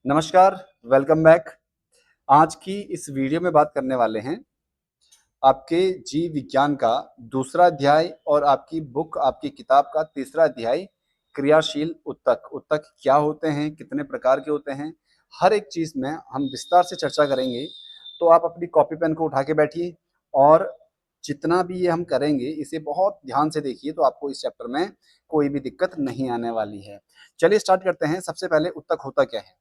नमस्कार, welcome back. आज की इस वीडियो में बात करने वाले हैं आपके जीव विज्ञान का दूसरा अध्याय और आपकी बुक, आपकी किताब का तीसरा अध्याय क्रियाशील उत्तक। उत्तक क्या होते हैं, कितने प्रकार के होते हैं, हर एक चीज़ में हम विस्तार से चर्चा करेंगे। तो आप अपनी कॉपी पेन को उठा के बैठिए और जितना भी ये हम करेंगे इसे बहुत ध्यान से देखिए, तो आपको इस चैप्टर में कोई भी दिक्कत नहीं आने वाली है। चलिए स्टार्ट करते हैं। सबसे पहले उत्तक होता क्या है?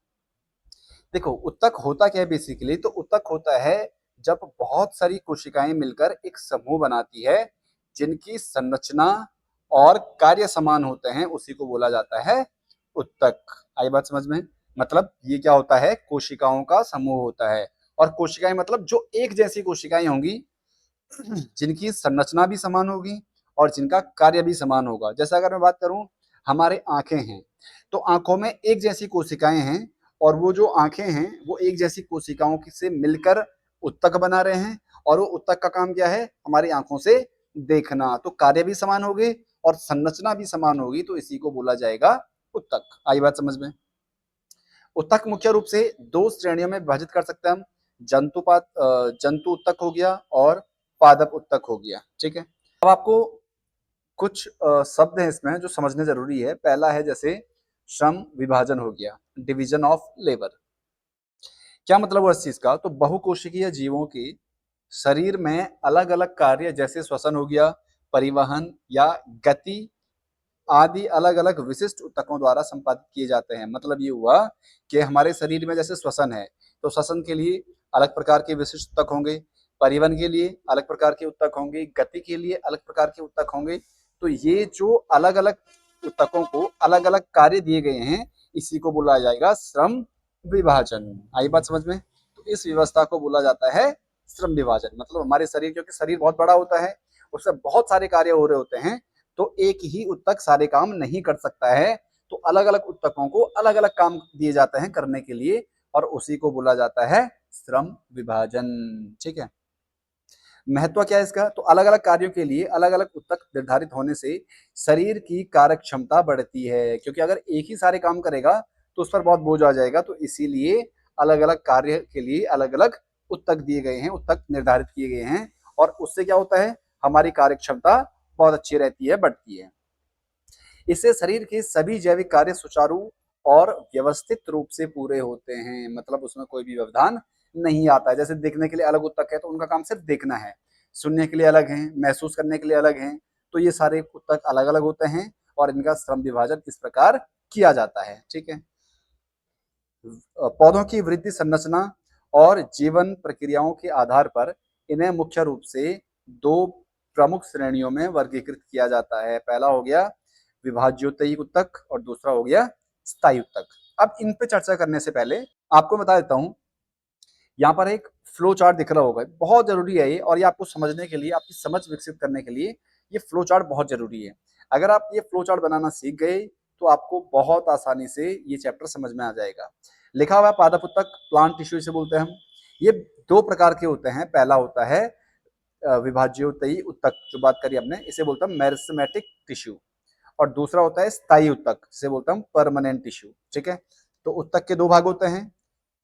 देखो, उत्तक होता क्या है बेसिकली? तो उत्तक होता है जब बहुत सारी कोशिकाएं मिलकर एक समूह बनाती है जिनकी संरचना और कार्य समान होते हैं, उसी को बोला जाता है उत्तक। आई बात समझ में? मतलब ये क्या होता है? कोशिकाओं का समूह होता है। और कोशिकाएं मतलब जो एक जैसी कोशिकाएं होंगी जिनकी संरचना भी समान होगी और जिनका कार्य भी समान होगा। जैसे अगर मैं बात करूं, हमारे आंखें हैं तो आंखों में एक जैसी कोशिकाएं हैं और वो जो आंखें हैं वो एक जैसी कोशिकाओं से मिलकर उत्तक बना रहे हैं। और वो उत्तक का काम क्या है? हमारी आंखों से देखना। तो कार्य भी समान होगी और संरचना भी समान होगी, तो इसी को बोला जाएगा उत्तक। आई बात समझ में? उत्तक मुख्य रूप से दो श्रेणियों में विभाजित कर सकते हैं हम। जंतु उत्तक हो गया और पादप उत्तक हो गया। ठीक है, अब आपको कुछ शब्द हैं इसमें जो समझने जरूरी है। पहला है जैसे श्रम विभाजन हो गया, डिवीजन ऑफ लेबर। क्या मतलब हुआ इस चीज का? तो बहुकोशिकीय जीवों के शरीर में अलग अलग कार्य जैसे श्वसन हो गया, परिवहन या गति आदि अलग अलग विशिष्ट ऊतकों द्वारा संपादित किए जाते हैं। मतलब ये हुआ कि हमारे शरीर में जैसे श्वसन है तो श्वसन के लिए अलग प्रकार के विशिष्ट ऊतक होंगे, परिवहन के लिए अलग प्रकार के ऊतक होंगे, गति के लिए अलग प्रकार के ऊतक होंगे। तो ये जो अलग अलग ऊतकों को अलग अलग कार्य दिए गए हैं, इसी को बोला जाएगा श्रम विभाजन। आई बात समझ में? तो इस व्यवस्था को बोला जाता है श्रम विभाजन। मतलब हमारे शरीर, क्योंकि शरीर बहुत बड़ा होता है, उससे बहुत सारे कार्य हो रहे होते हैं, तो एक ही उत्तक सारे काम नहीं कर सकता है। तो अलग अलग उत्तकों को अलग अलग काम दिए जाते हैं करने के लिए, और उसी को बोला जाता है श्रम विभाजन। ठीक है, महत्व क्या है इसका? तो अलग अलग कार्यों के लिए अलग अलग उत्तक निर्धारित होने से शरीर की कार्य क्षमता बढ़ती है, क्योंकि अगर एक ही सारे काम करेगा तो उस पर बहुत बोझ आ जाएगा। तो इसीलिए अलग अलग कार्य के लिए अलग अलग उत्तक दिए गए हैं, उत्तक निर्धारित किए गए हैं। और उससे क्या होता है? हमारी कार्य क्षमता बहुत अच्छी रहती है, बढ़ती है। इससे शरीर के सभी जैविक कार्य सुचारू और व्यवस्थित रूप से पूरे होते हैं। मतलब उसमें कोई भी व्यवधान नहीं आता है। जैसे देखने के लिए अलग ऊतक है तो उनका काम सिर्फ देखना है, सुनने के लिए अलग है, महसूस करने के लिए अलग है। तो ये सारे ऊतक अलग अलग होते हैं और इनका श्रम विभाजन इस प्रकार किया जाता है। ठीक है, पौधों की वृद्धि संरचना और जीवन प्रक्रियाओं के आधार पर इन्हें मुख्य रूप से दो प्रमुख श्रेणियों में वर्गीकृत किया जाता है। पहला हो गया विभाज्योत्तयी उत्तक और दूसरा हो गया स्थायी उत्तक। अब इन पे चर्चा करने से पहले आपको बता देता हूं, यहाँ पर एक फ्लो चार्ट दिख रहा होगा, बहुत जरूरी है ये। और ये आपको समझने के लिए, आपकी समझ विकसित करने के लिए ये फ्लो चार्ट बहुत जरूरी है। अगर आप ये फ्लो चार्ट बनाना सीख गए तो आपको बहुत आसानी से ये चैप्टर समझ में आ जाएगा। लिखा हुआ है पादप उत्तक, प्लांट टिश्यू इसे बोलते हैं हम। ये दो प्रकार के होते हैं। पहला होता है विभाज्योत्तयी उत्तक, जो बात करी हमने, इसे बोलते हैं मेरिस्टेमेटिक टिश्यू। और दूसरा होता है स्थायी उत्तक, जिसे बोलते हैं परमानेंट टिश्यू। ठीक है, तो उत्तक के दो भाग होते हैं,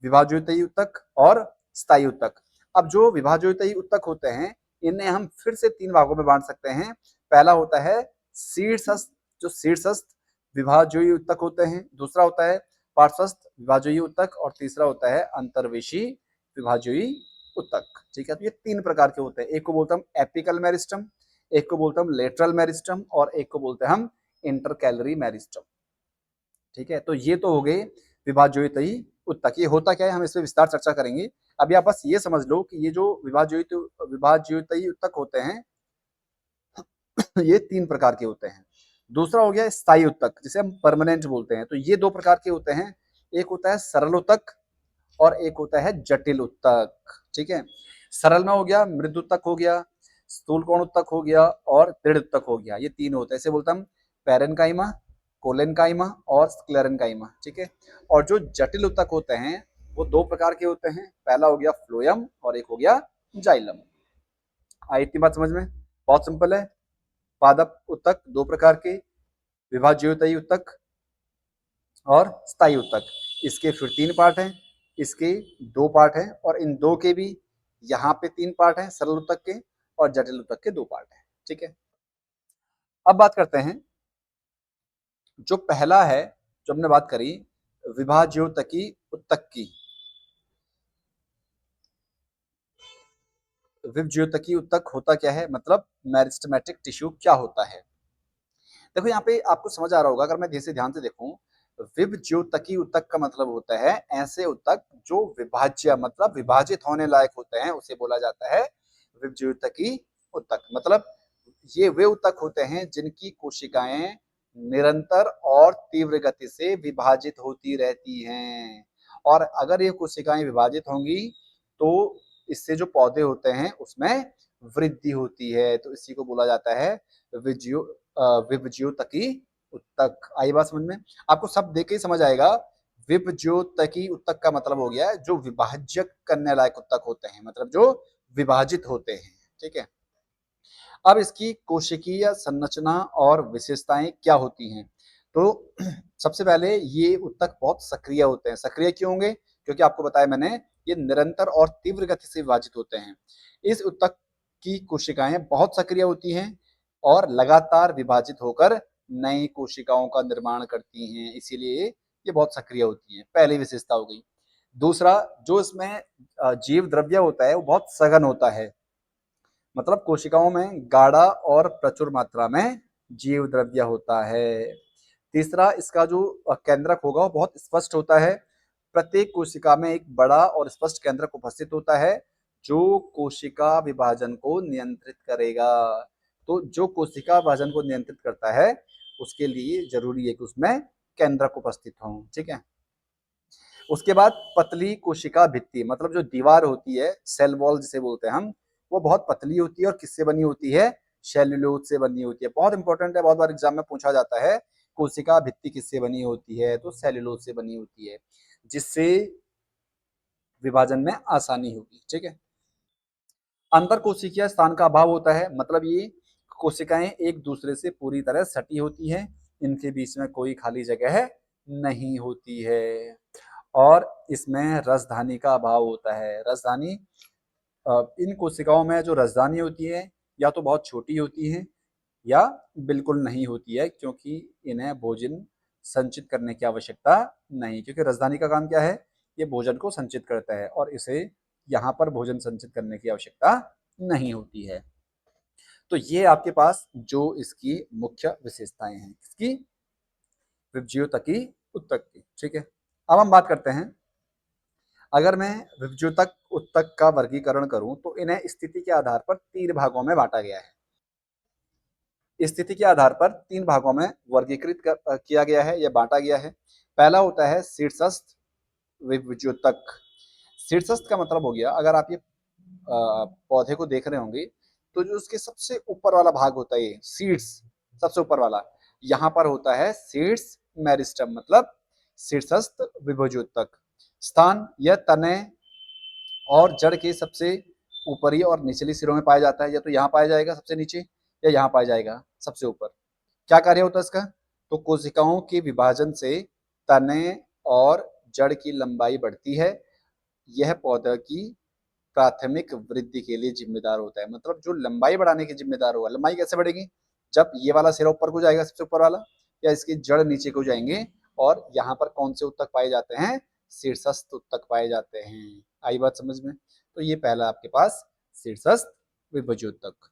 विभाज्योत्तयी उत्तक और स्थायी उत्तक। अब जो विभाज्योत्तयी उत्तक होते हैं, इन्हें हम फिर से तीन भागों में बांट सकते हैं। पहला होता है शीर्षस्थ, जो शीर्षस्थ विभाज्योयी उत्तक होते हैं। दूसरा होता है पार्श्वस्थ विभाज्योयी उत्तक और तीसरा होता है अंतर्वेशी विभाज्योयी उत्तक। ठीक है, तो ये तीन प्रकार के होते हैं। एक को बोलते हैं हम एपिकल मेरिस्टम, एक को बोलते हैं हम लेटरल मेरिस्टम और एक को बोलते हैं हम इंटरकैलरी मेरिस्टम। ठीक है, तो ये तो हो गए विभाज्योत्तयी उत्तक। ये होता क्या है, हम इस पर विस्तार चर्चा करेंगे। अभी आप बस ये समझ लो कि ये जो विभाज्योत्तयी उत्तक होते हैं ये तीन प्रकार के होते हैं। दूसरा हो गया स्थायी उत्तक, जिसे हम परमानेंट बोलते हैं। तो ये दो प्रकार के होते हैं, एक होता है सरल उत्तक और एक होता है जटिल उत्तक। ठीक है, सरल में हो गया मृदु उत्तक हो गया, स्थूल कोण उत्तक हो गया और दृढ़ उत्तक हो गया। ये तीन होते हैं, इसे बोलते हैं हम पैरेनकाइमा, कोलेनकाइमा और स्क्लेरेनकाइमा। ठीक है, और जो जटिल उत्तक होते हैं वो दो प्रकार के होते हैं। पहला हो गया फ्लोयम और एक हो गया जाइलम। आई इतनी बात समझ में? बहुत सिंपल है। पादप उत्तक दो प्रकार के, विभाज्योत्तयी उत्तक और स्थायी उत्तक। इसके फिर 3 पार्ट हैं, इसके 2 पार्ट हैं और इन 2 के भी यहाँ पे 3 पार्ट हैं सरल ऊतक के और जटिल ऊतक के 2 पार्ट हैं। ठीक है। अब बात करते हैं जो पहला है, जो हमने बात करी विभाज्योतकी ऊतक की। विभाज्योतकी ऊतक होता क्या है, मतलब मेरिस्टेमेटिक टिश्यू क्या होता है। देखो यहाँ पे आपको समझ आ रहा होगा, अगर मैं जैसे ध्यान से देखूं, विभाज्योतकी ऊतक का मतलब होता है ऐसे ऊतक जो विभाज्य मतलब विभाजित होने लायक होते हैं, उसे बोला जाता है विभाज्योतकी ऊतक। मतलब ये वे ऊतक होते हैं जिनकी कोशिकाएं निरंतर और तीव्र गति से विभाजित होती रहती हैं, और अगर ये कोशिकाएं विभाजित होंगी तो इससे जो पौधे होते हैं उसमें वृद्धि होती है, तो इसी को बोला जाता है विभाज्योतकी ऊतक। आई बात समझ में? आपको सब देख के ही समझ आएगा। विभाज्योतकी ऊतक का मतलब हो गया जो विभाज्य करने लायक ऊतक होते हैं, मतलब जो विभाजित होते हैं। ठीक है। अब इसकी कोशिकीय संरचना और विशेषताएं क्या होती हैं, तो सबसे पहले ये ऊतक बहुत सक्रिय होते हैं। सक्रिय क्यों होंगे? क्योंकि आपको बताया मैंने, ये निरंतर और तीव्र गति से विभाजित होते हैं। इस ऊतक की कोशिकाएं बहुत सक्रिय होती हैं और लगातार विभाजित होकर नई कोशिकाओं का निर्माण करती हैं, इसीलिए ये बहुत सक्रिय होती हैं। पहली विशेषता हो गई। दूसरा, जो इसमें जीव द्रव्य होता है वो बहुत सघन होता है, मतलब कोशिकाओं में गाढ़ा और प्रचुर मात्रा में जीव द्रव्य होता है। तीसरा, इसका जो केंद्रक होगा वो बहुत स्पष्ट होता है। प्रत्येक कोशिका में एक बड़ा और स्पष्ट केंद्रक उपस्थित होता है जो कोशिका विभाजन को नियंत्रित करेगा। तो जो कोशिका विभाजन को नियंत्रित करता है उसके लिए जरूरी है कि उसमें केंद्रक उपस्थित हो। ठीक है। उसके बाद पतली कोशिका भित्ति, मतलब जो दीवार होती है, सेल वॉल जिसे बोलते हैं हम, वो बहुत पतली होती है और किससे बनी होती है? सेल्यूलोज से बनी होती है। बहुत इंपॉर्टेंट है, बहुत बार एग्जाम में पूछा जाता है कोशिका भित्ति किससे बनी होती है, तो सेल्यूलोज से बनी होती है, जिससे विभाजन में आसानी होगी। ठीक है। अंतर कोशिकीय स्थान का अभाव होता है, मतलब ये कोशिकाएं एक दूसरे से पूरी तरह सटी होती हैं, इनके बीच में कोई खाली जगह नहीं होती है। और इसमें रसधानी का अभाव होता है। रसधानी, इन कोशिकाओं में जो रसधानी होती है या तो बहुत छोटी होती है या बिल्कुल नहीं होती है, क्योंकि इन्हें भोजन संचित करने की आवश्यकता नहीं, क्योंकि रसधानी का काम क्या है? ये भोजन को संचित करता है और इसे यहाँ पर भोजन संचित करने की आवश्यकता नहीं होती है। तो ये आपके पास जो इसकी मुख्य विशेषताएं हैं इसकी विभाज्योतकी ऊतक की। ठीक है। अब हम बात करते हैं, अगर मैं विभाज्योतक ऊतक का वर्गीकरण करूं तो इन्हें स्थिति के आधार पर 3 भागों में बांटा गया है। स्थिति के आधार पर 3 भागों में वर्गीकृत किया गया है या बांटा गया है। पहला होता है शीर्षस्थ विभाज्योतक। शीर्षस्थ का मतलब हो गया, अगर आप ये पौधे को देख रहे होंगे तो जो उसके सबसे ऊपर वाला भाग होता है, ये सीड्स, सबसे ऊपर वाला, यहाँ पर होता है सीड्स मेरिस्टम, मतलब शीर्षस्थ विभाज्योतक। स्थान यह तने और जड़ के सबसे ऊपरी और निचली सिरों में पाया जाता है, या तो यहाँ पाया जाएगा सबसे नीचे या यहाँ पाया जाएगा सबसे ऊपर। क्या कार्य होता है इसका? तो कोशिकाओं के विभाजन से तने और जड़ की लंबाई बढ़ती है। यह पौधे की प्राथमिक वृद्धि के लिए जिम्मेदार होता है, मतलब जो लंबाई बढ़ाने की जिम्मेदार होगा। लंबाई कैसे बढ़ेगी? जब ये वाला सिरा ऊपर को जाएगा, सबसे ऊपर वाला, या इसकी जड़ नीचे को जाएंगे, और यहाँ पर कौन से ऊतक पाए जाते हैं? शीर्षस्थ ऊतक पाए जाते हैं। आई बात समझ में? तो ये पहला आपके पास शीर्षस्थ विभाज्योतक।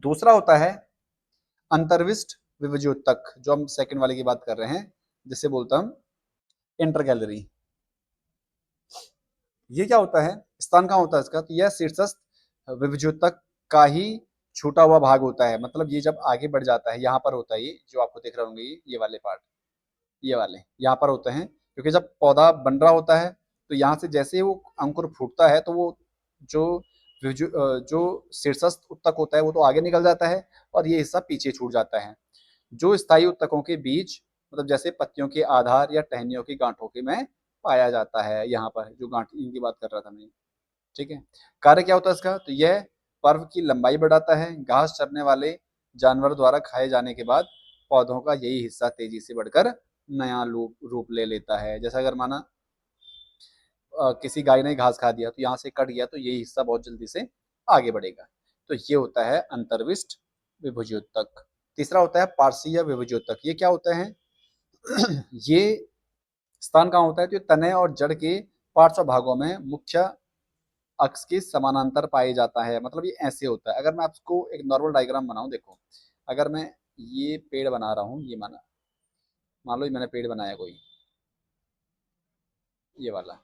दूसरा होता है अंतर्विष्ट विभाज्योतक, जो हम सेकंड वाले की बात कर रहे हैं, जिसे बोलते हम इंटरगैलरी। ये क्या होता है? स्थान कहाँ होता है इसका? तो यह शीर्षस्थ विभाज्योतक का ही छूटा हुआ भाग होता है, मतलब ये जब आगे बढ़ जाता है, यहाँ पर होता है, ये जो आपको दिख रहे होंगे, ये वाले पार्ट, ये वाले यहाँ पर होते हैं, क्योंकि जब पौधा बन रहा होता है तो यहाँ से जैसे ही वो अंकुर फूटता है तो वो जो जो शीर्षस्थ ऊतक होता है वो तो आगे निकल जाता है और ये हिस्सा पीछे छूट जाता है। जो स्थायी ऊतकों के बीच, मतलब जैसे पत्तियों के आधार या टहनियों की गांठों के में पाया जाता है, यहाँ पर जो गांठ इनकी बात कर रहा था मैं। ठीक है। कार्य क्या होता है इसका? तो यह पर्व की लंबाई बढ़ाता है। घास चरने वाले जानवर द्वारा खाए जाने के बाद पौधों का यही हिस्सा तेजी से बढ़कर नया रूप रूप ले लेता है। जैसे अगर माना किसी गाय ने घास खा दिया तो यहाँ से कट गया, तो ये हिस्सा बहुत जल्दी से आगे बढ़ेगा। तो ये होता है अंतर्विष्ट विभुज्योतक। तीसरा होता है पार्श्वीय विभुज्योतक। ये क्या होता है? ये स्थान कहाँ होता है? तो ये तने और जड़ के पार्श्व भागों में मुख्य अक्ष के समानांतर पाए जाता है। मतलब ये ऐसे होता है। अगर मैं आपको एक नॉर्मल डायग्राम बनाऊं, देखो, अगर मैं ये पेड़ बना रहा हूँ, ये मान लो ये मैंने पेड़ बनाया कोई, ये वाला,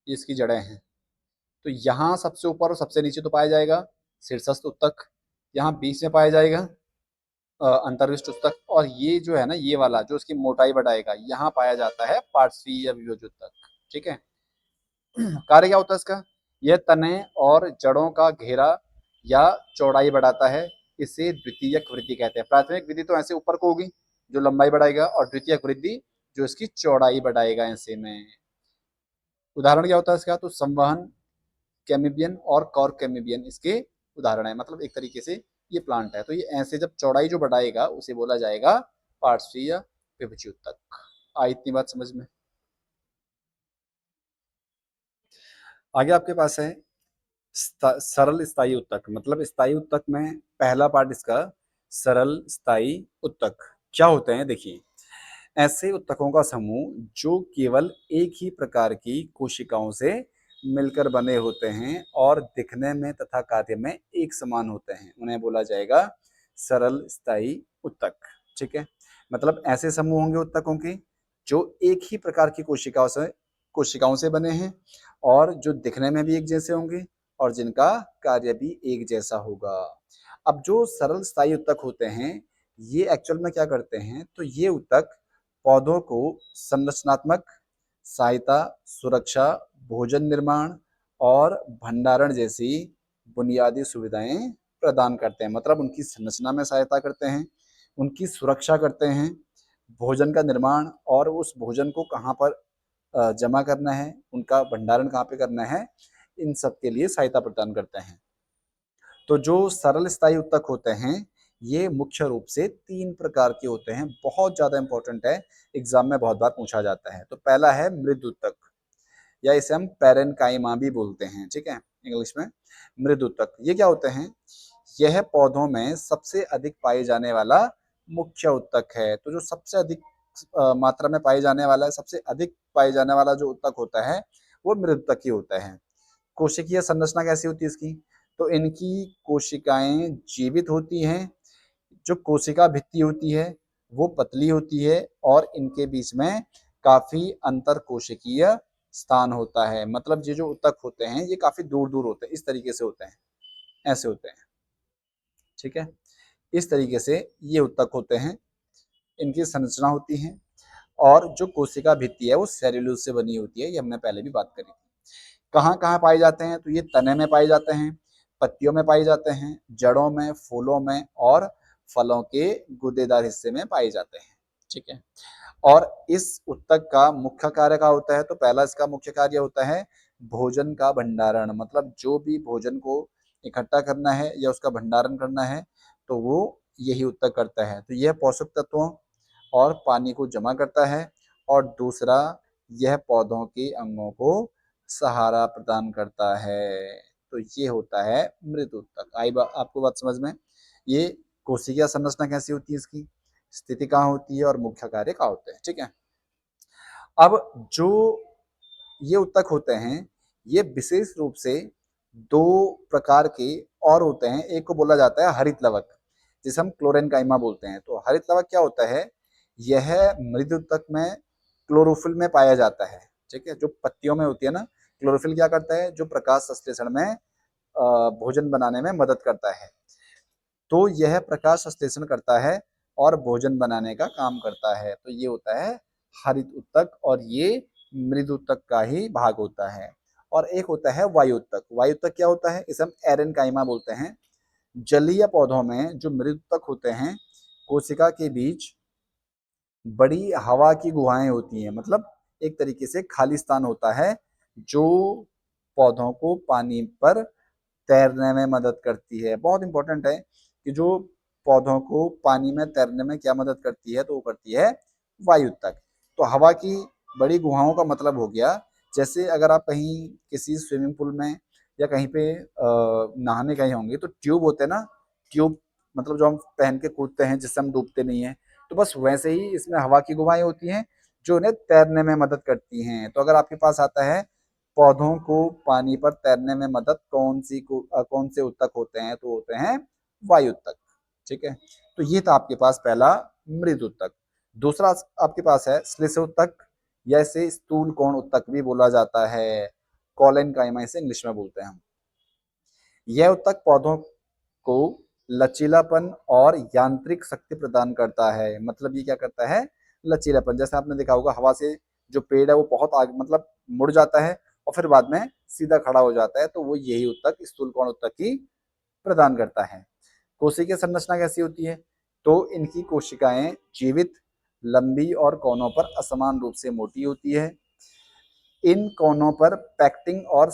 ये इसकी जड़ें हैं। तो यहाँ सबसे ऊपर और सबसे नीचे तो पाया जाएगा शीर्षस्थ उत्तक, यहाँ बीच में पाया जाएगा अंतर्विष्ट उत्तक, और ये जो है ना, ये वाला जो उसकी मोटाई बढ़ाएगा, यहाँ पाया जाता है पार्श्वीय विभुज उत्तक। ठीक है। कार्य क्या होता है इसका? यह तने और जड़ों का घेरा या चौड़ाई बढ़ाता है। इसे द्वितीयक वृद्धि कहते हैं। प्राथमिक वृद्धि तो ऐसे ऊपर को होगी जो लंबाई बढ़ाएगा, और द्वितीयक वृद्धि जो इसकी चौड़ाई बढ़ाएगा ऐसे में। उदाहरण क्या होता है इसका? तो संवहन कैमिबियन और कॉर कैमिबियन इसके उदाहरण है। मतलब एक तरीके से ये प्लांट है। तो ये ऐसे जब चौड़ाई जो बढ़ाएगा उसे बोला जाएगा पार्श्वीय विभज्योतक। आई इतनी बात समझ में? आगे आपके पास है सरल स्थायी उत्तक। मतलब स्थायी उत्तक में पहला पार्ट इसका सरल स्थायी उत्तक। क्या होते हैं? देखिए, ऐसे उत्तकों का समूह जो केवल एक ही प्रकार की कोशिकाओं से मिलकर बने होते हैं और दिखने में तथा कार्य में एक समान होते हैं, उन्हें बोला जाएगा सरल स्थायी उत्तक। ठीक है। मतलब ऐसे समूह होंगे उत्तकों के जो एक ही प्रकार की कोशिकाओं से बने हैं और जो दिखने में भी एक जैसे होंगे और जिनका कार्य भी एक जैसा होगा। अब जो सरल स्थायी उत्तक होते हैं, ये एक्चुअल में क्या करते हैं? तो ये उत्तक पौधों को संरचनात्मक सहायता, सुरक्षा, भोजन निर्माण और भंडारण जैसी बुनियादी सुविधाएं प्रदान करते हैं। मतलब उनकी संरचना में सहायता करते हैं, उनकी सुरक्षा करते हैं, भोजन का निर्माण और उस भोजन को कहाँ पर जमा करना है, उनका भंडारण कहाँ पे करना है, इन सब के लिए सहायता प्रदान करते हैं। तो जो सरल स्थायी उत्तक होते हैं, ये मुख्य रूप से 3 प्रकार के होते हैं। बहुत ज़्यादा इंपॉर्टेंट है, एग्जाम में बहुत बार पूछा जाता है। तो पहला है मृद उत्तक, या इसे हम पैरेनकाइमा भी बोलते हैं। ठीक है, इंग्लिश में मृद उत्तक। ये क्या होते हैं? यह पौधों में सबसे अधिक पाए जाने वाला मुख्य उत्तक है। तो जो सबसे अधिक मात्रा में पाए जाने वाला है, सबसे अधिक पाए जाने वाला जो उत्तक होता है, वो मृद उत्तक ही होता है। कोशिकीय संरचना कैसी होती है इसकी? तो इनकी कोशिकाएं जीवित होती हैं। जो कोशिका भित्ति होती है वो पतली होती है और इनके बीच में काफी अंतर कोशिकीय स्थान होता है। मतलब ये जो उत्तक होते हैं ये काफी दूर दूर होते हैं, इस तरीके से होते हैं, ऐसे होते हैं। ठीक है, इस तरीके से ये उत्तक होते हैं, इनकी संरचना होती है। और जो कोशिका भित्ति है वो सेल्यूलोज से बनी होती है, ये हमने पहले भी बात करी थी। कहाँ कहाँ पाए जाते हैं? तो ये तने में पाए जाते हैं, पत्तियों में पाए जाते हैं, जड़ों में, फूलों में और फलों के गूदेदार हिस्से में पाए जाते हैं। ठीक है। और इस उत्तक का मुख्य कार्य क्या होता है? तो पहला इसका मुख्य कार्य होता है भोजन का भंडारण। मतलब जो भी भोजन को इकट्ठा करना है या उसका भंडारण करना है, तो वो यही उत्तक करता है। तो यह पोषक तत्वों और पानी को जमा करता है। और दूसरा, यह पौधों के अंगों को सहारा प्रदान करता है। तो ये होता है मृद उत्तक। आपको बात समझ में? ये कोशिकीय संरचना कैसी होती है, इसकी स्थिति कहाँ होती है और मुख्य कार्य क्या होते हैं। ठीक है। अब जो ये उत्तक होते हैं, ये विशेष रूप से 2 प्रकार के और होते हैं। एक को बोला जाता है हरित लवक, जिसे हम क्लोरेनकाइमा बोलते हैं। तो हरित लवक क्या होता है? यह मृद उत्तक में क्लोरोफिल में पाया जाता है। ठीक है, जो पत्तियों में होती है ना, क्लोरोफिल क्या करता है? जो प्रकाश संश्लेषण में भोजन बनाने में मदद करता है। तो यह प्रकाश संश्लेषण करता है और भोजन बनाने का काम करता है। तो ये होता है हरित उत्तक, और ये मृद उत्तक का ही भाग होता है। और एक होता है वायु उत्तक। वायु उत्तक क्या होता है? इसे हम एरेनकाइमा बोलते हैं। जलीय पौधों में जो मृद उत्तक होते हैं, कोशिका के बीच बड़ी हवा की गुहाएं होती हैं। मतलब एक तरीके से खाली स्थान होता है जो पौधों को पानी पर तैरने में मदद करती है। बहुत इंपॉर्टेंट है कि जो पौधों को पानी में तैरने में क्या मदद करती है, तो वो करती है वायुत्तक। तो हवा की बड़ी गुहाओं का मतलब हो गया, जैसे अगर आप कहीं किसी स्विमिंग पूल में या कहीं पे नहाने गए होंगे तो ट्यूब होते हैं ना, ट्यूब मतलब जो हम पहन के कूदते हैं जिससे हम डूबते नहीं हैं, तो बस वैसे ही इसमें हवा की गुहाएं होती हैं जो उन्हें तैरने में मदद करती हैं। तो अगर आपके पास आता है पौधों को पानी पर तैरने में मदद कौन से उत्तक होते हैं, तो होते हैं वायुत्तक। ठीक है, तो ये था आपके पास पहला मृद उत्तक। दूसरा आपके पास है श्लेष उत्तक, या इसे स्थूल कोण उत्तक भी बोला जाता है, कॉलन काइमा इसे इंग्लिश में बोलते हैं हम। यह उत्तक पौधों को लचीलापन और यांत्रिक शक्ति प्रदान करता है। मतलब ये क्या करता है, लचीलापन। जैसे आपने देखा होगा हवा से जो पेड़ है वो बहुत आगे मतलब मुड़ जाता है और फिर बाद में सीधा खड़ा हो जाता है, तो वो यही उत्तक स्थूल कोण उत्तक की प्रदान करता है। कोशिकीय संरचना कैसी होती है, तो इनकी कोशिकाएं जीवित, लंबी और कोनों पर असमान रूप से मोटी होती है। इन कोनों पर पैक्टिन और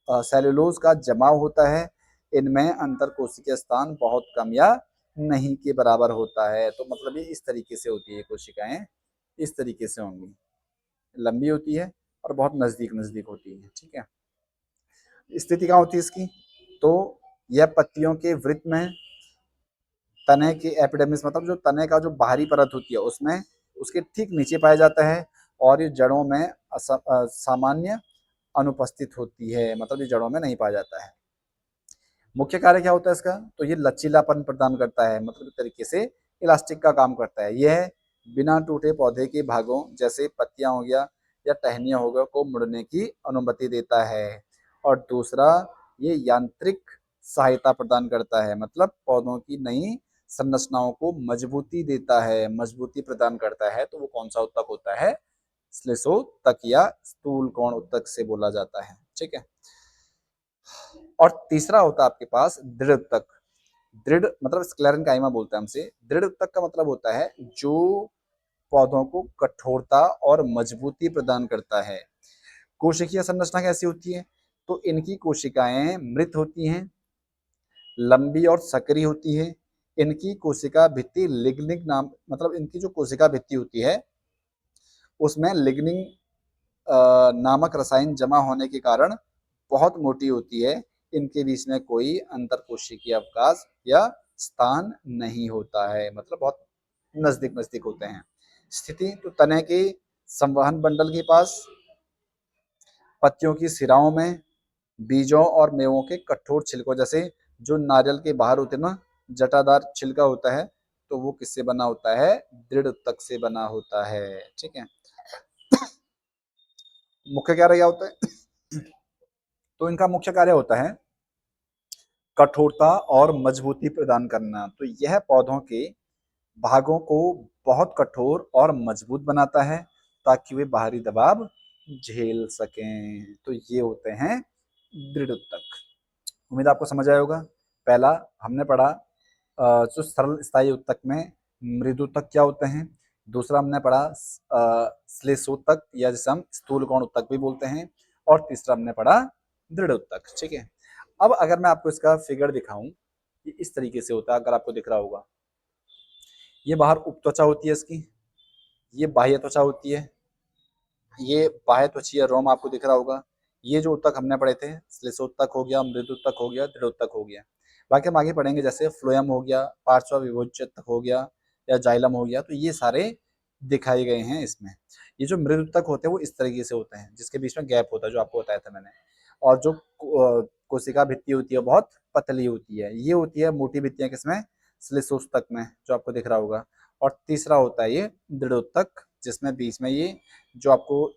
सेलुलोज का जमाव होता है। इनमें अंतर कोशिकीय स्थान बहुत कम या नहीं के बराबर होता है। तो मतलब ये इस तरीके से होती है, कोशिकाएं इस तरीके से होंगी, लंबी होती है और बहुत नजदीक नजदीक होती है। ठीक है, स्थिति कहाँ होती है इसकी, तो यह पत्तियों के वृत्त में, तने के एपिडर्मिस मतलब जो तने का जो बाहरी परत होती है उसमें, उसके ठीक नीचे पाया जाता है, और ये जड़ों में सामान्य अनुपस्थित होती है, मतलब ये जड़ों में नहीं पाया जाता है। मुख्य कार्य क्या होता है इसका, तो ये लचीलापन प्रदान करता है, मतलब एक तरीके से इलास्टिक का काम करता है। यह बिना टूटे पौधे के भागों जैसे पत्तियां हो गया या टहनियां हो गया को मुड़ने की अनुमति देता है। और दूसरा, ये यांत्रिक सहायता प्रदान करता है, मतलब पौधों की नई संरचनाओं को मजबूती देता है, मजबूती प्रदान करता है। तो वो कौन सा उत्तक होता है, श्लेषोत्तक या स्थूल कोण उत्तक से बोला जाता है। ठीक है, और तीसरा होता है आपके पास दृढ़ उत्तक। दृढ़ मतलब स्क्लेरेंकाइमा बोलते हैं हमसे। दृढ़ उत्तक का मतलब होता है जो पौधों को कठोरता और मजबूती प्रदान करता है। कोशिकीय संरचना कैसी होती है, तो इनकी कोशिकाएं मृत होती हैं, लंबी और सक्रिय होती है। इनकी कोशिका भित्ति लिग्निन नाम मतलब इनकी जो कोशिका भित्ति होती है उसमें लिग्निन नामक रसायन जमा होने के कारण बहुत मोटी होती है। इनके बीच में कोई अंतर कोशिकीय अवकाश या स्थान नहीं होता है, मतलब बहुत नजदीक नजदीक होते हैं। स्थिति, तो तने के संवहन बंडल के पास, पत्तियों की सिराओं में, बीजों और मेवों के कठोर छिलकों, जैसे जो नारियल के बाहर होते हैं ना, जटादार छिलका होता है, तो वो किससे बना होता है, दृढ़ उत्तक से बना होता है। ठीक है, मुख्य कार्य क्या होता है, तो इनका मुख्य कार्य होता है कठोरता और मजबूती प्रदान करना। तो यह पौधों के भागों को बहुत कठोर और मजबूत बनाता है ताकि वे बाहरी दबाव झेल सकें। तो ये होते हैं दृढ़ उत्तक। उम्मीद आपको समझ आया होगा। पहला हमने पढ़ा जो सरल स्थायी उत्तक में मृदुतक क्या होते हैं। दूसरा हमने पढ़ा श्लेषोत्तक या जिसे हम स्थूल कोण उत्तक भी बोलते हैं। और तीसरा हमने पढ़ा दृढ़ उत्तक। ठीक है, अब अगर मैं आपको इसका फिगर दिखाऊं, ये इस तरीके से होता है, अगर आपको दिख रहा होगा, ये बाहर उपत्वचा होती है इसकी, ये बाह्य त्वचा होती है, ये बाह्य त्वचीय रोम आपको दिख रहा होगा। ये जो उत्तक हमने पढ़े थे, श्लेषोत्तक हो गया, मृदुत्तक हो गया, दृढ़ोत्तक हो गया। बाकी हम आगे पढ़ेंगे, जैसे फ्लोएम हो गया, पार्श्व विभोज्यतक हो गया या जाइलम हो गया, तो ये सारे दिखाए गए हैं इसमें। ये जो मृदुत्तक होते हैं वो इस तरीके से होते हैं, जिसके बीच में गैप होता है, जो आपको बताया था मैंने। और जो कोशिका भित्ति होती है बहुत पतली होती है। ये होती है मोटी भित्तियां किसमें, श्लेषोत्तक में, जो आपको दिख रहा होगा। और तीसरा होता है ये दृढ़ोत्तक, जिसमें बीच में ये जो आपको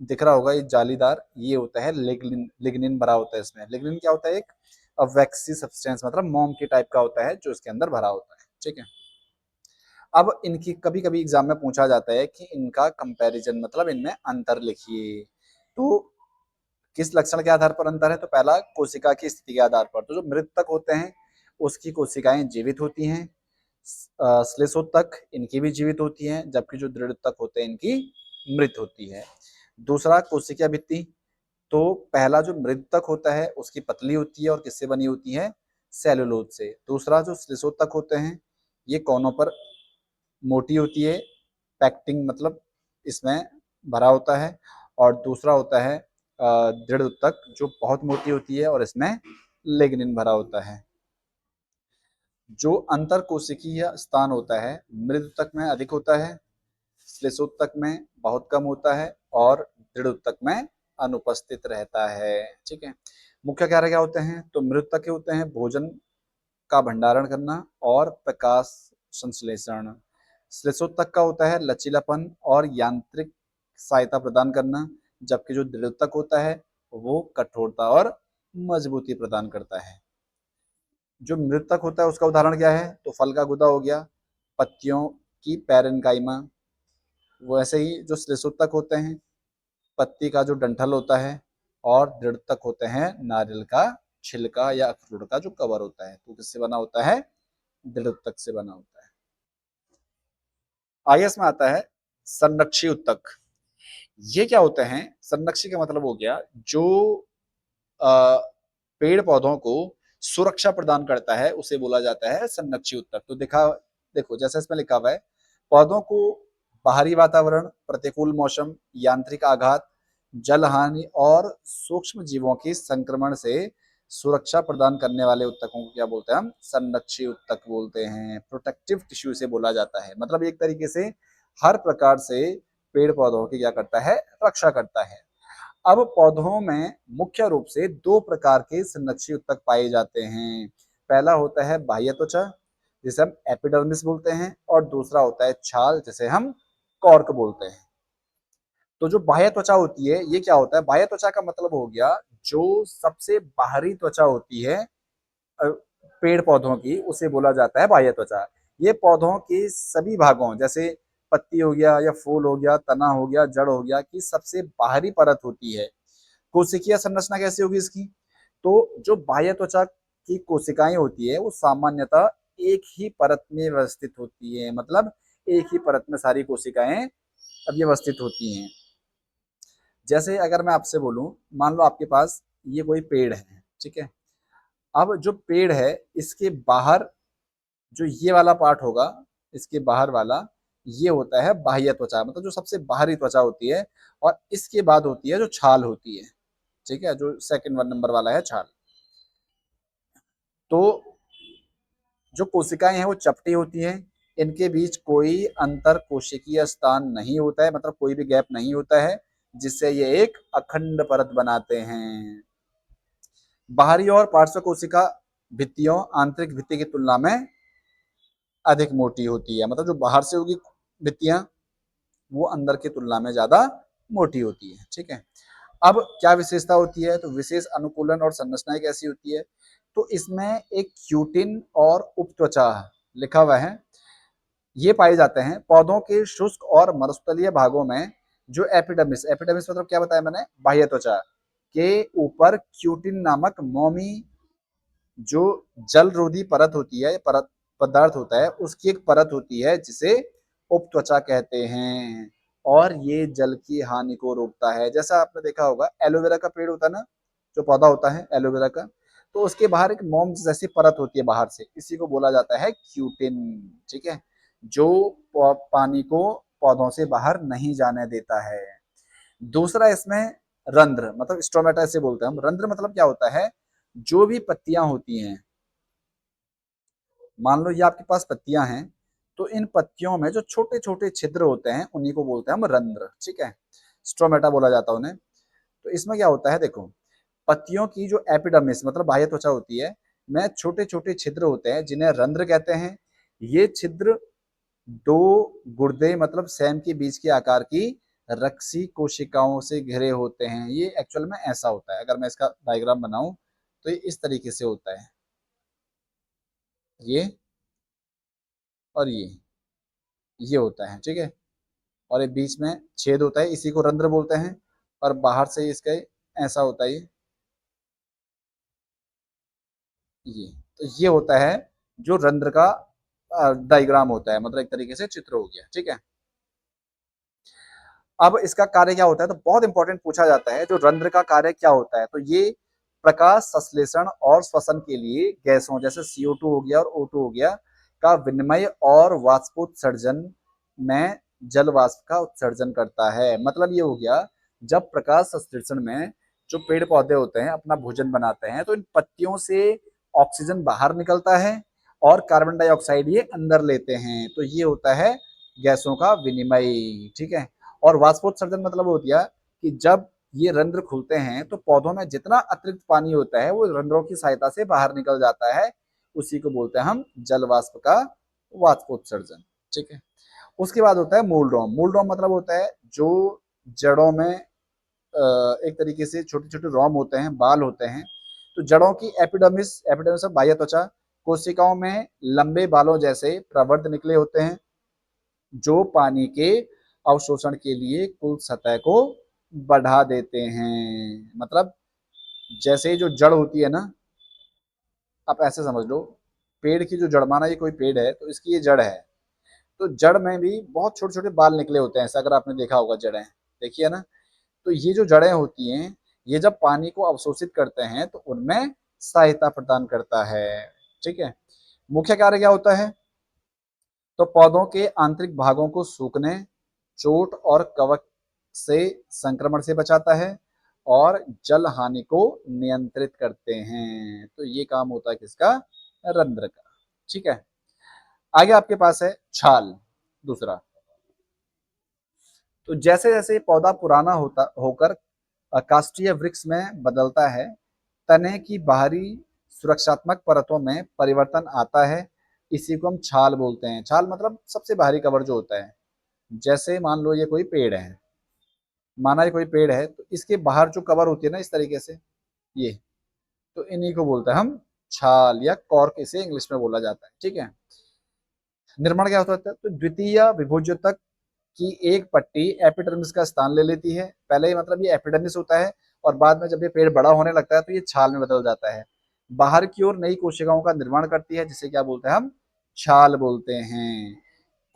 दिख रहा होगा ये जालीदार, ये होता है लिग्निन। लिग्निन भरा होता है इसमें। लिग्निन क्या होता है, एक वैक्सी सब्सटेंस, मतलब मोम के टाइप का होता है जो इसके अंदर भरा होता है। ठीक है, अब इनकी कभी कभी एग्जाम में पूछा जाता है कि इनका कंपैरिजन, मतलब इनमें अंतर लिखिए। तो किस लक्षण के आधार पर अंतर है, तो पहला कोशिका की स्थिति के आधार पर। तो जो मृतक होते हैं उसकी कोशिकाएं जीवित होती हैं, श्लेषोत्तक इनकी भी जीवित होती हैं, जबकि जो दृढ़ोत्तक होते हैं इनकी मृत होती है। दूसरा कोशिका भित्ति, तो पहला जो मृतक होता है उसकी पतली होती है और किससे बनी होती है, सेलुलोज से। दूसरा जो श्लेषोतक होते हैं ये कोनों पर मोटी होती है, पैक्टिंग मतलब इसमें भरा होता है। और दूसरा होता है दृढ़ उत्तक जो बहुत मोटी होती है और इसमें लिग्निन भरा होता है। जो अंतर कोशिकीय स्थान होता है मृद उत्तक में अधिक होता है, श्लेषोत्तक में बहुत कम होता है और दृढ़ उत्तक में अनुपस्थित रहता है। ठीक है, मुख्य कार्य क्या होते हैं? तो मृद उत्तक के होते हैं भोजन का भंडारण करना और प्रकाश संश्लेषण। श्लेषोत्तक का होता है लचीलापन और यांत्रिक सहायता प्रदान करना, जबकि जो दृढ़ उत्तक होता है वो कठोरता और मजबूती प्रदान करता है। जो मृतक होता है उसका उदाहरण क्या है? तो फल का गुदा हो गया, पत्तियों की पैरेन्काइमा। वैसे ही जो श्लेषोत्तक होते हैं पत्ती का जो डंठल होता है, और दृढ़तक होते हैं नारियल का छिलका या अखरोट का जो कवर होता है। तो किससे बना होता है? दृढ़तक से बना होता है। आगे इसमें आता है संरक्षी उत्तक। ये क्या होते हैं? संरक्षी का मतलब हो गया जो पेड़ पौधों को सुरक्षा प्रदान करता है उसे बोला जाता है संरक्षी उत्तक। तो देखो जैसे इसमें लिखा हुआ है, पौधों को बाहरी वातावरण, प्रतिकूल मौसम, यांत्रिक आघात, जल हानि और सूक्ष्म जीवों की संक्रमण से सुरक्षा प्रदान करने वाले उत्तकों को क्या बोलते हैं? हम संरक्षी उत्तक बोलते हैं। प्रोटेक्टिव टिश्यू से बोला जाता है, मतलब एक तरीके से हर प्रकार से पेड़ पौधों की क्या करता है? रक्षा करता है। अब पौधों में मुख्य रूप से दो प्रकार के संरक्षी उत्तक पाए जाते हैं। पहला होता है बाह्य त्वचा जिसे हम एपिडर्मिस बोलते हैं, और दूसरा होता है छाल जिसे हम कॉर्क बोलते हैं। तो जो बाह्य त्वचा होती है ये क्या होता है? बाह्य त्वचा का मतलब हो गया जो सबसे बाहरी त्वचा होती है पेड़ पौधों की, उसे बोला जाता है बाह्य त्वचा। ये पौधों के सभी भागों जैसे पत्ती हो गया या फूल हो गया, तना हो गया, जड़ हो गया की सबसे बाहरी परत होती है। कोशिकीय संरचना कैसी होगी इसकी? तो जो बाह्य त्वचा की कोशिकाएं होती है वो सामान्यतः एक ही परत में व्यवस्थित होती है, मतलब एक ही परत में सारी कोशिकाएं व्यवस्थित होती हैं। जैसे अगर मैं आपसे बोलूं, मान लो आपके पास ये कोई पेड़ है, ठीक है। अब जो पेड़ है इसके बाहर जो ये वाला पार्ट होगा, इसके बाहर वाला ये होता है बाह्य त्वचा, मतलब जो सबसे बाहरी त्वचा होती है। और इसके बाद होती है जो छाल होती है, ठीक है, जो सेकंड वन नंबर वाला है छाल। तो जो कोशिकाएं हैं वो चपटी होती हैं, इनके बीच कोई अंतर कोशिकीय स्थान नहीं होता है, मतलब कोई भी गैप नहीं होता है, जिससे ये एक अखंड परत बनाते हैं। बाहरी और पार्श्व कोशिका भित्तियों आंतरिक भित्ति की तुलना में अधिक मोटी होती है, मतलब जो बाहर से होगी भित्तियां वो अंदर की तुलना में ज्यादा मोटी होती है। ठीक है, अब क्या विशेषता होती है? तो विशेष अनुकूलन और संरचनाएं कैसी होती है? तो इसमें एक क्यूटिन और उपत्वचा लिखा हुआ है, ये पाए जाते हैं पौधों के शुष्क और मरुस्थलीय भागों में। जो एपिडर्मिस, एपिडर्मिस मतलब क्या बताया मैंने? बाह्य त्वचा के ऊपर क्यूटिन नामक मोमी जो जल रोधी परत होती है, परत पदार्थ होता है, उसकी एक परत होती है जिसे उपत्वचा कहते हैं, और ये जल की हानि को रोकता है। जैसा आपने देखा होगा एलोवेरा का पेड़ होता है ना, जो पौधा होता है एलोवेरा का, तो उसके बाहर एक मोम जैसी परत होती है बाहर से, इसी को बोला जाता है क्यूटिन। ठीक है, जो पानी को पौधों से बाहर नहीं जाने देता है। दूसरा इसमें रंध्र, मतलब स्टोमेटा से बोलते हैं हम। रंध्र मतलब क्या होता है? जो भी पत्तियां होती हैं, मान लो ये आपके पास पत्तियां हैं, तो इन पत्तियों में जो छोटे छोटे छिद्र होते हैं उन्हीं को बोलते हैं हम रंध्र। ठीक है, स्ट्रोमेटा बोला जाता है उन्हें। तो इसमें क्या होता है? देखो, पत्तियों की जो एपिडर्मिस मतलब बाह्य त्वचा होती है में छोटे छोटे छिद्र होते हैं जिन्हें रंध्र कहते हैं। ये छिद्र दो गुर्दे मतलब सैम के बीच के आकार की रक्सी कोशिकाओं से घिरे होते हैं। ये एक्चुअल में ऐसा होता है, अगर मैं इसका डायग्राम बनाऊं तो ये इस तरीके से होता है, ये और ये होता है। ठीक है, और ये बीच में छेद होता है, इसी को रंध्र बोलते हैं। और बाहर से इसका ऐसा होता है, ये तो ये होता है जो रंध्र का डायग्राम होता है, मतलब एक तरीके से चित्र हो गया। ठीक है, अब इसका कार्य क्या होता है? तो बहुत इंपॉर्टेंट पूछा जाता है, जो रंध्र का कार्य क्या होता है? तो ये प्रकाश संश्लेषण और श्वसन के लिए गैसों जैसे CO2 हो गया और O2 हो गया का विनिमय और वाष्पोत्सर्जन में जल वाष्प का उत्सर्जन करता है। मतलब ये हो गया, जब प्रकाश संश्लेषण में जो पेड़ पौधे होते हैं अपना भोजन बनाते हैं तो इन पत्तियों से ऑक्सीजन बाहर निकलता है और कार्बन डाइऑक्साइड ये अंदर लेते हैं, तो ये होता है गैसों का विनिमय। ठीक है। और वाष्पोत्सर्जन मतलब हो गया कि जब ये रंध्र खुलते हैं तो पौधों में जितना अतिरिक्त पानी होता है वो रंध्रों की सहायता से बाहर निकल जाता है, उसी को बोलते हैं हम जल वाष्प का वाष्पोत्सर्जन। ठीक है। उसके बाद होता है मूलरोम। मूलरोम मतलब होता है जो जड़ों में एक तरीके से छोटे छोटे रोम होते हैं, बाल होते हैं। तो जड़ों की एपिडर्मिस, एपिडर्मिस बाह्य त्वचा, कोशिकाओं में लंबे बालों जैसे प्रवर्ध निकले होते हैं जो पानी के अवशोषण के लिए कुल सतह को बढ़ा देते हैं। मतलब जैसे ही जो जड़ होती है ना, आप ऐसे समझ लो, पेड़ की जो जड़, माना ये कोई पेड़ है तो इसकी ये जड़ है, तो जड़ में भी बहुत छोटे छोटे बाल निकले होते हैं, ऐसा अगर आपने देखा होगा जड़ें, देखिए ना। तो ये जो जड़ें होती हैं ये जब पानी को अवशोषित करते हैं तो उनमें सहायता प्रदान करता है। ठीक है। मुख्य कार्य क्या होता है, तो पौधों के आंतरिक भागों को सूखने, चोट और कवक से संक्रमण से बचाता है और जल हानि को नियंत्रित करते हैं। तो ये काम होता है किसका, रंध्र का। ठीक है। आगे आपके पास है छाल, दूसरा। तो जैसे जैसे पौधा पुराना होता होकर काष्ठीय वृक्ष में बदलता है, तने की बाहरी सुरक्षात्मक परतों में परिवर्तन आता है, इसी को हम छाल बोलते हैं। छाल मतलब सबसे बाहरी कवर जो होता है। जैसे मान लो ये कोई पेड़ है, माना ये कोई पेड़ है तो इसके बाहर जो कवर होती है ना इस तरीके से, ये, तो इन्हीं को बोलते हैं हम छाल या कॉर्क, इसे इंग्लिश में बोला जाता है। ठीक है। निर्माण क्या होता है, तो द्वितीय विभोज्योतक की एक पट्टी एपिडर्मिस का स्थान ले लेती है। पहले मतलब ये एपिडर्मिस होता है और बाद में जब ये पेड़ बड़ा होने लगता है तो ये छाल में बदल जाता है। बाहर की ओर नई कोशिकाओं का निर्माण करती है जिसे क्या बोलते हैं हम, छाल बोलते हैं।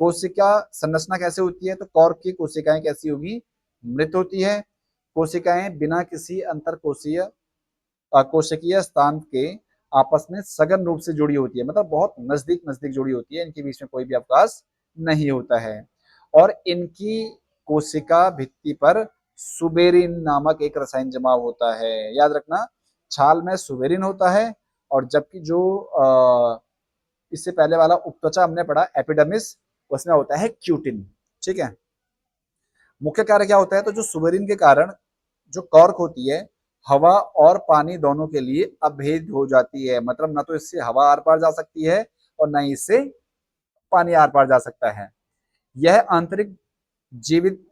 कोशिका संरचना कैसे होती है, तो कॉर्क की कोशिकाएं कैसी होगी, मृत होती है। कोशिकाएं बिना किसी अंतर कोशीय कोशिकीय स्थान के आपस में सघन रूप से जुड़ी होती है, मतलब बहुत नजदीक नजदीक जुड़ी होती है, इनके बीच में कोई भी अवकाश नहीं होता है। और इनकी कोशिका भित्ति पर सुबेरिन नामक एक रसायन जमा होता है। याद रखना, छाल में सुबेरिन होता है और जबकि जो इससे पहले वाला उपत्वचा हमने पढ़ा एपिडर्मिस, उसमें होता है क्यूटिन। ठीक है। मुख्य कार्य क्या होता है, तो जो सुबेरिन के कारण जो कॉर्क होती है हवा और पानी दोनों के लिए अभेद हो जाती है। मतलब ना तो इससे हवा आर पार जा सकती है और ना ही इससे पानी आर पार जा सकता है। यह आंतरिक जीवित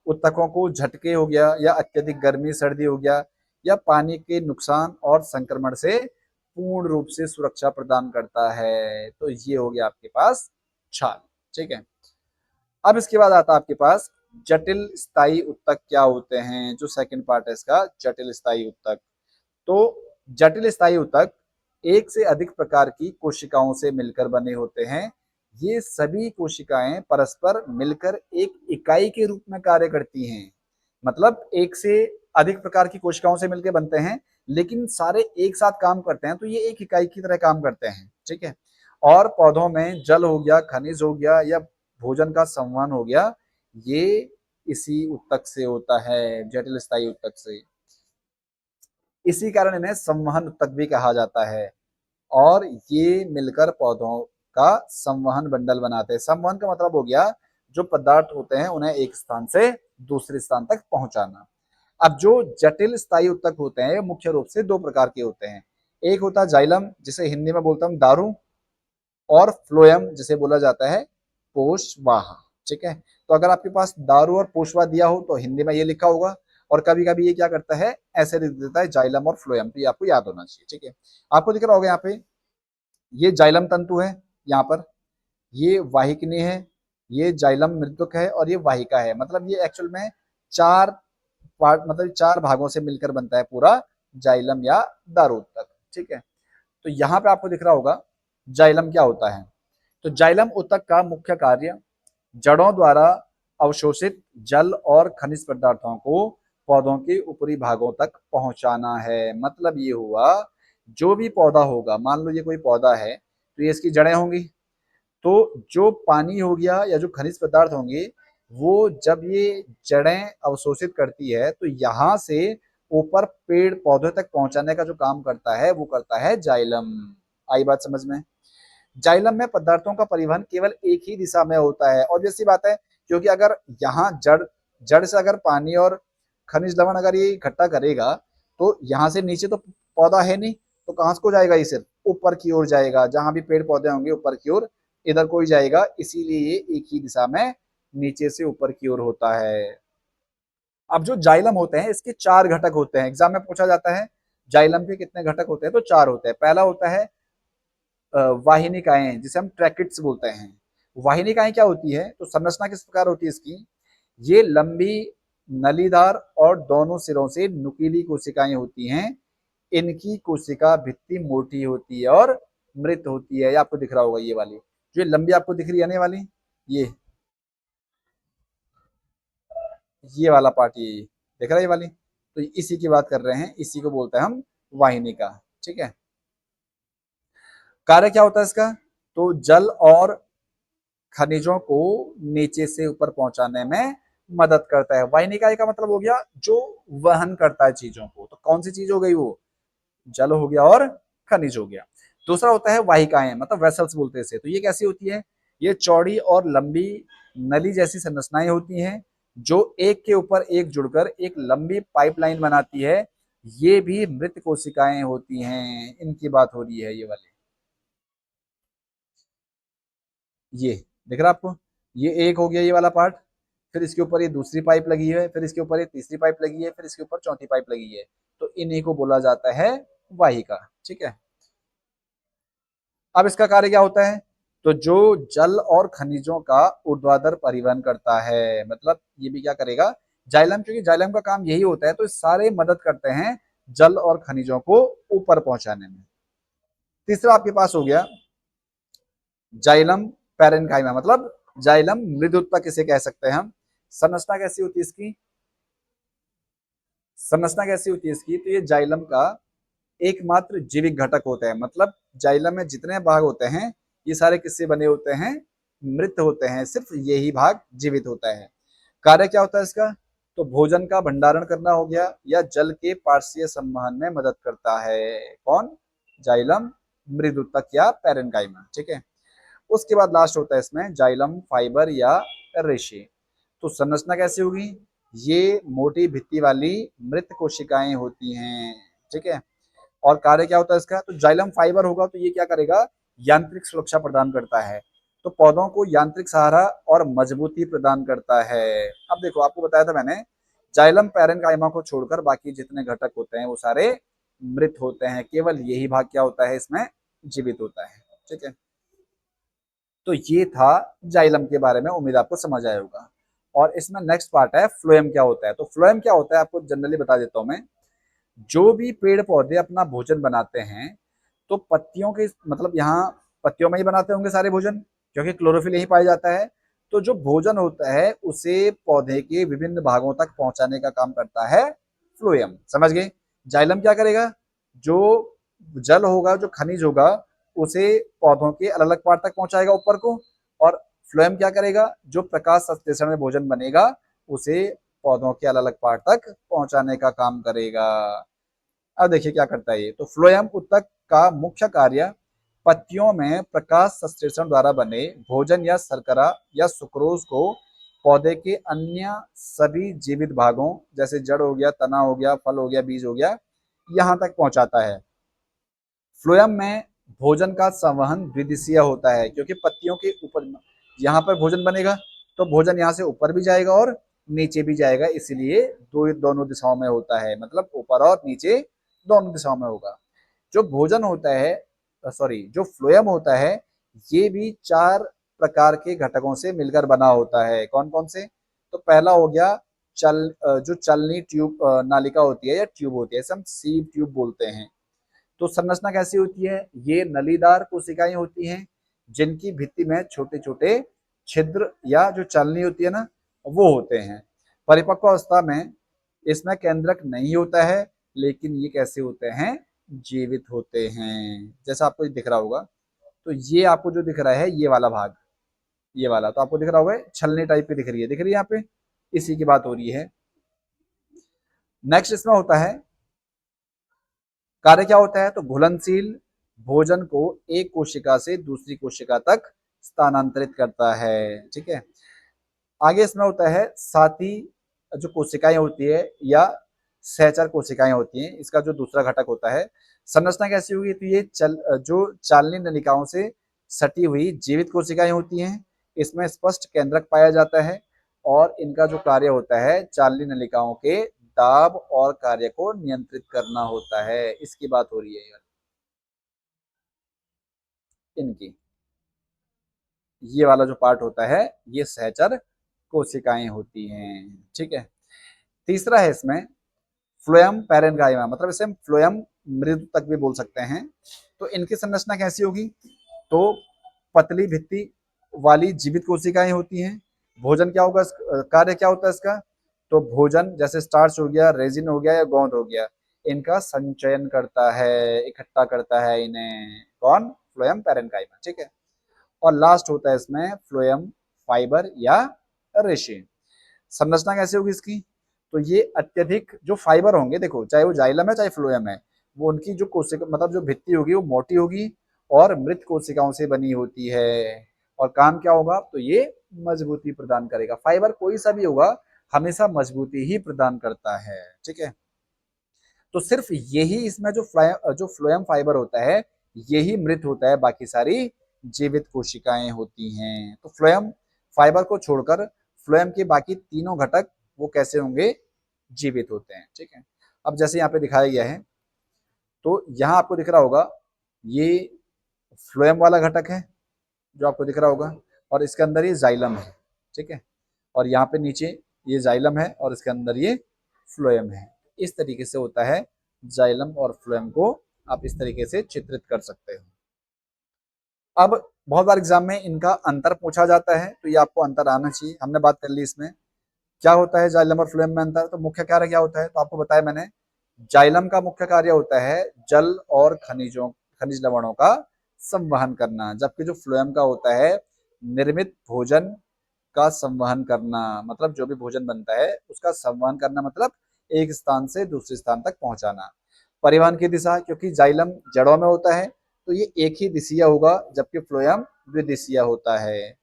उत्तकों को झटके हो गया या अत्यधिक गर्मी सर्दी हो गया या पानी के नुकसान और संक्रमण से पूर्ण रूप से सुरक्षा प्रदान करता है। तो ये हो गया आपके पास छाल। ठीक है। अब इसके बाद आता है आपके पास जटिल स्थायी उत्तक क्या होते हैं, जो सेकंड पार्ट है इसका, जटिल स्थायी उत्तक। तो जटिल स्थायी उत्तक एक से अधिक प्रकार की कोशिकाओं से मिलकर बने होते हैं। ये सभी कोशिकाएं परस्पर मिलकर एक इकाई के रूप में कार्य करती हैं। मतलब एक से अधिक प्रकार की कोशिकाओं से मिलकर बनते हैं लेकिन सारे एक साथ काम करते हैं, तो ये एक इकाई की तरह काम करते हैं। ठीक है। और पौधों में जल हो गया, खनिज हो गया या भोजन का संवहन हो गया, ये इसी उत्तक से होता है, जटिल स्थायी उत्तक से। इसी कारण इन्हें संवहन उत्तक भी कहा जाता है और ये मिलकर पौधों का संवहन बंडल बनाते हैं। संवहन का मतलब हो गया जो पदार्थ होते हैं उन्हें एक स्थान से दूसरे स्थान तक पहुंचाना। अब जो जटिल स्थायी उत्तक होते हैं मुख्य रूप से दो प्रकार के होते हैं। एक होता है जाइलम, जिसे हिंदी में बोलता हूं दारू, और फ्लोएम, जिसे बोला जाता है पोषवाह। ठीक है। तो अगर आपके पास दारू और पोषवाह दिया हो तो हिंदी में ये लिखा होगा, और कभी कभी ये क्या करता है ऐसे लिख देता है जाइलम और फ्लोएम, तो ये आपको याद होना चाहिए। ठीक है। आपको दिख रहा होगा यहाँ पे, ये जाइलम तंतु है, यहाँ पर ये वाहिकनी है, ये जाइलम मृदुक है और ये वाहिका है। मतलब ये एक्चुअल में चार पार्ट, मतलब चार भागों से मिलकर बनता है पूरा जाइलम या दारू तक। ठीक है। तो यहाँ पे आपको दिख रहा होगा जाइलम क्या होता है। तो जाइलम उत्तक का मुख्य कार्य जड़ों द्वारा अवशोषित जल और खनिज पदार्थों को पौधों के ऊपरी भागों तक पहुंचाना है। मतलब ये हुआ, जो भी पौधा होगा, मान लो ये कोई पौधा है तो ये इसकी जड़ें होंगी, तो जो पानी हो गया या जो खनिज पदार्थ होंगे, वो जब ये जड़ें अवशोषित करती है तो यहाँ से ऊपर पेड़ पौधे तक पहुंचाने का जो काम करता है वो करता है जाइलम। आई बात समझ में? जाइलम में पदार्थों का परिवहन केवल एक ही दिशा में होता है। और जैसी बात है, क्योंकि अगर यहाँ जड़ जड़ से अगर पानी और खनिज लवण अगर ये इकट्ठा करेगा तो यहाँ से नीचे तो पौधा है नहीं, तो कहाँ को जाएगा? ये सिर्फ ऊपर की ओर जाएगा, जहां भी पेड़ पौधे होंगे ऊपर की ओर, इधर को ही जाएगा। इसीलिए ये एक ही दिशा में नीचे से ऊपर की ओर होता है। अब जो जाइलम होते हैं इसके चार घटक होते हैं। एग्जाम में पूछा जाता है जाइलम के कितने घटक होते हैं, तो चार होते हैं। पहला होता है वाहिनिकाएं, जिसे हम ट्रैकिट्स बोलते हैं। वाहिनिकाएं क्या होती है? तो संरचना किस प्रकार होती है इसकी? ये लंबी, नलीदार और दोनों सिरों से नुकीली कोशिकाएं होती हैं। इनकी कोशिका भित्ति मोटी होती है और मृत होती है। ये आपको दिख रहा होगा, ये वाली जो लंबी आपको दिख रही है ना वाली, ये वाला पार्ट, ये देख रहा है ये वाली, तो इसी की बात कर रहे हैं। इसी को बोलते हैं हम वाहिनिका। ठीक है। कार्य क्या होता है इसका? तो जल और खनिजों को नीचे से ऊपर पहुंचाने में मदद करता है। वाहिनिका का मतलब हो गया जो वहन करता है चीजों को। तो कौन सी चीज हो गई? वो जल हो गया और खनिज हो गया। दूसरा होता है वाहिकाएं, मतलब वेसल्स बोलते हैं इसे। तो ये कैसी होती है? ये चौड़ी और लंबी नली जैसी संरचनाएं होती हैं जो एक के ऊपर एक जुड़कर एक लंबी पाइपलाइन बनाती है। ये भी मृत कोशिकाएं होती हैं। इनकी बात हो रही है, ये वाली, ये दिख रहा है आपको? ये एक हो गया ये वाला पार्ट, फिर इसके ऊपर ये दूसरी पाइप लगी है, फिर इसके ऊपर ये तीसरी पाइप लगी है, फिर इसके ऊपर चौथी पाइप लगी है। तो इन्हीं को बोला जाता है वाहिका। ठीक है। अब इसका कार्य क्या होता है? तो जो जल और खनिजों का ऊर्ध्वाधर परिवहन करता है, मतलब ये भी क्या करेगा? जाइलम, क्योंकि जाइलम का काम यही होता है, तो सारे मदद करते हैं जल और खनिजों को ऊपर पहुंचाने में। तीसरा आपके पास हो गया जाइलम पैरेन्काइमा, मतलब जाइलम मृदुत्तक किसे कह सकते हैं हम। संरचना कैसी होती है इसकी? संरचना कैसी होती है इसकी? तो ये जाइलम का एकमात्र जीवित घटक होता है। मतलब जाइलम में जितने भाग होते हैं ये सारे किससे बने होते हैं? मृत होते हैं। सिर्फ यही भाग जीवित होता है। कार्य क्या होता है इसका? तो भोजन का भंडारण करना हो गया, या जल के पार्श्वीय संवहन में मदद करता है। कौन? जाइलम मृदुतक या पैरेन्काइमा। ठीक है। उसके बाद लास्ट होता है इसमें जाइलम फाइबर या रेशे। तो संरचना कैसी होगी? ये मोटी भित्ति वाली मृत कोशिकाएं होती हैं। ठीक है। और कार्य क्या होता है इसका? तो जाइलम फाइबर होगा तो ये क्या करेगा? यांत्रिक सुरक्षा प्रदान करता है। तो पौधों को यांत्रिक सहारा और मजबूती प्रदान करता है। अब देखो, आपको बताया था मैंने, जाइलम पैरेन्काइमा को छोड़कर बाकी जितने घटक होते हैं वो सारे मृत होते हैं। केवल यही भाग क्या होता है इसमें? जीवित होता है। ठीक है। तो ये था जाइलम के बारे में, उम्मीद आपको समझ आया होगा। और इसमें नेक्स्ट पार्ट है फ्लोएम क्या होता है। तो फ्लोएम क्या होता है आपको जनरली बता देता हूं मैं। जो भी पेड़ पौधे अपना भोजन बनाते हैं तो पत्तियों के, मतलब यहाँ पत्तियों में ही बनाते होंगे सारे भोजन, क्योंकि क्लोरोफिल यही पाया जाता है। तो जो भोजन होता है उसे पौधे के विभिन्न भागों तक पहुंचाने का काम करता है फ्लोएम। समझ गए? जाइलम क्या करेगा? जो जल होगा, जो खनिज होगा, उसे पौधों के अलग अलग पार्ट तक पहुंचाएगा ऊपर को। और फ्लोएम क्या करेगा? जो प्रकाश संश्लेषण में भोजन बनेगा उसे पौधों के अलग अलग पार्ट तक पहुंचाने का काम करेगा। अब देखिए क्या करता है ये। तो फ्लोएम उत्तक का मुख्य कार्य पत्तियों में प्रकाश संश्लेषण द्वारा बने भोजन या शर्करा या सुक्रोज को पौधे के अन्य सभी जीवित भागों, जैसे जड़ हो गया, तना हो गया, फल हो गया, बीज हो गया, यहाँ तक पहुंचाता है। फ्लोएम में भोजन का संवहन द्विदिशीय होता है, क्योंकि पत्तियों के ऊपर यहाँ पर भोजन बनेगा तो भोजन यहाँ से ऊपर भी जाएगा और नीचे भी जाएगा। इसलिए दोनों दिशाओं में होता है, मतलब ऊपर और नीचे दोनों दिशाओं में होगा। जो भोजन होता है, सॉरी, जो फ्लोएम होता है, ये भी चार प्रकार के घटकों से मिलकर बना होता है। कौन कौन से? तो पहला हो गया जो चलनी ट्यूब नालिका होती है या ट्यूब होती है, इसे हम सीव ट्यूब बोलते हैं। तो संरचना कैसी होती है? ये नलीदार कोशिकाएं होती हैं जिनकी भित्ति में छोटे छोटे छिद्र या जो चलनी होती है ना, वो होते हैं। परिपक्व अवस्था में इसमें केंद्रक नहीं होता है, लेकिन ये कैसे होते हैं, जीवित होते हैं। जैसा आपको दिख रहा होगा, तो ये आपको जो दिख रहा है ये वाला भाग, ये वाला तो आपको दिख रहा होगा छलनी टाइप की दिख रही है यहाँ पे, इसी की बात हो रही है। नेक्स्ट इसमें होता है कार्य, क्या होता है, तो घुलनशील भोजन को एक कोशिका से दूसरी कोशिका तक स्थानांतरित करता है। ठीक है, आगे इसमें होता है साथी जो कोशिकाएं होती है या सहचर कोशिकाएं होती हैं, इसका जो दूसरा घटक होता है। संरचना कैसी होगी, तो ये जो चालनी नलिकाओं से सटी हुई जीवित कोशिकाएं होती हैं। इसमें स्पष्ट केंद्रक पाया जाता है और इनका जो कार्य होता है चालनी नलिकाओं के दाब और कार्य को नियंत्रित करना होता है। इसकी बात हो रही है इनकी, ये वाला जो पार्ट होता है ये सहचर कोशिकाएं होती हैं। ठीक है, तीसरा है इसमें फ्लोएम पैरेन्काइमा, मतलब इसे हम फ्लोएम मृदु तक भी बोल सकते हैं। तो इनकी संरचना कैसी होगी, तो पतली भित्ति वाली जीवित कोशिकाएं होती हैं। भोजन क्या होगा, कार्य क्या होता है इसका, तो भोजन जैसे स्टार्च हो गया, रेजिन हो गया या गोंद हो गया, इनका संचयन करता है, इकट्ठा करता है इन्हें, कौन, फ्लोएम पैरेन्काइमा। ठीक है, और लास्ट होता है इसमें फ्लोएम फाइबर या रेशे। संरचना कैसे होगी इसकी, तो ये अत्यधिक जो फाइबर होंगे, देखो चाहे वो जाइलम है चाहे फ्लोएम है, वो उनकी जो कोशिका मतलब जो भित्ति होगी वो मोटी होगी और मृत कोशिकाओं से बनी होती है। और काम क्या होगा, तो ये मजबूती प्रदान करेगा। फाइबर कोई सा भी होगा हमेशा मजबूती ही प्रदान करता है। ठीक है, तो सिर्फ यही इसमें जो फ्लोएम फाइबर होता है यही मृत होता है, बाकी सारी जीवित कोशिकाएं होती हैं। तो फ्लोएम फाइबर को छोड़कर फ्लोएम के बाकी तीनों घटक वो कैसे होंगे, जीवित होते हैं। ठीक है, अब जैसे यहाँ पे दिखाया गया है, तो यहाँ आपको दिख रहा होगा ये फ्लोएम वाला घटक है जो आपको दिख रहा होगा, और इसके अंदर ये जाइलम है। ठीक है, और यहाँ पे नीचे ये जाइलम है और इसके अंदर ये फ्लोएम है। इस तरीके से होता है जाइलम और फ्लोएम को आप इस तरीके से चित्रित कर सकते हो। अब बहुत बार एग्जाम में इनका अंतर पूछा जाता है, तो ये आपको अंतर आना चाहिए। हमने बात कर ली इसमें क्या होता है जाइलम और फ्लोएम में अंतर, तो मुख्य कार्य क्या होता है, तो आपको बताया मैंने, जाइलम का मुख्य कार्य होता है जल और खनिज लवणों का संवहन करना, जबकि जो फ्लोएम का होता है निर्मित भोजन का संवहन करना, मतलब जो भी भोजन बनता है उसका संवहन करना, मतलब एक स्थान से दूसरे स्थान तक पहुंचाना। परिवहन की दिशा, क्योंकि जाइलम जड़ों में होता है तो ये एक ही दिशीय होगा, जबकि फ्लोएम द्विदिशीय होता है।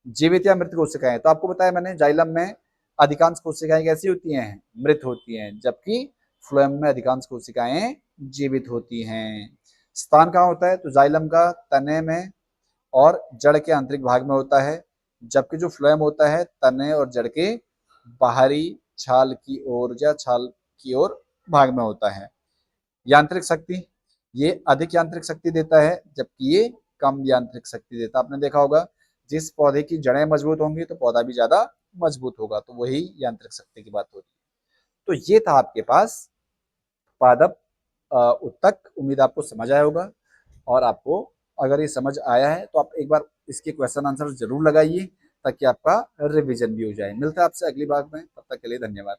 जीवित या मृत कोशिकाएं, तो आपको बताया मैंने जाइलम में अधिकांश कोशिकाएं कैसी होती हैं, मृत होती हैं, जबकि फ्लोएम में अधिकांश कोशिकाएं जीवित होती हैं। स्थान कहाँ होता है, तो जाइलम का तने में और जड़ के आंतरिक भाग में होता है, जबकि जो फ्लोएम होता है तने और जड़ के बाहरी छाल की ओर या छाल की ओर भाग में होता है। यांत्रिक शक्ति, ये अधिक यांत्रिक शक्ति देता है जबकि ये कम यांत्रिक शक्ति देता है। आपने देखा होगा जिस पौधे की जड़ें मजबूत होंगी तो पौधा भी ज्यादा मजबूत होगा, तो वही यांत्रिक शक्ति की बात हो रही है। तो ये था आपके पास पादप उत्तक। उम्मीद आपको समझ आया होगा, और आपको अगर ये समझ आया है तो आप एक बार इसके क्वेश्चन आंसर जरूर लगाइए ताकि आपका रिवीजन भी हो जाए। मिलता है आपसे अगली बार में, तब तक के लिए धन्यवाद।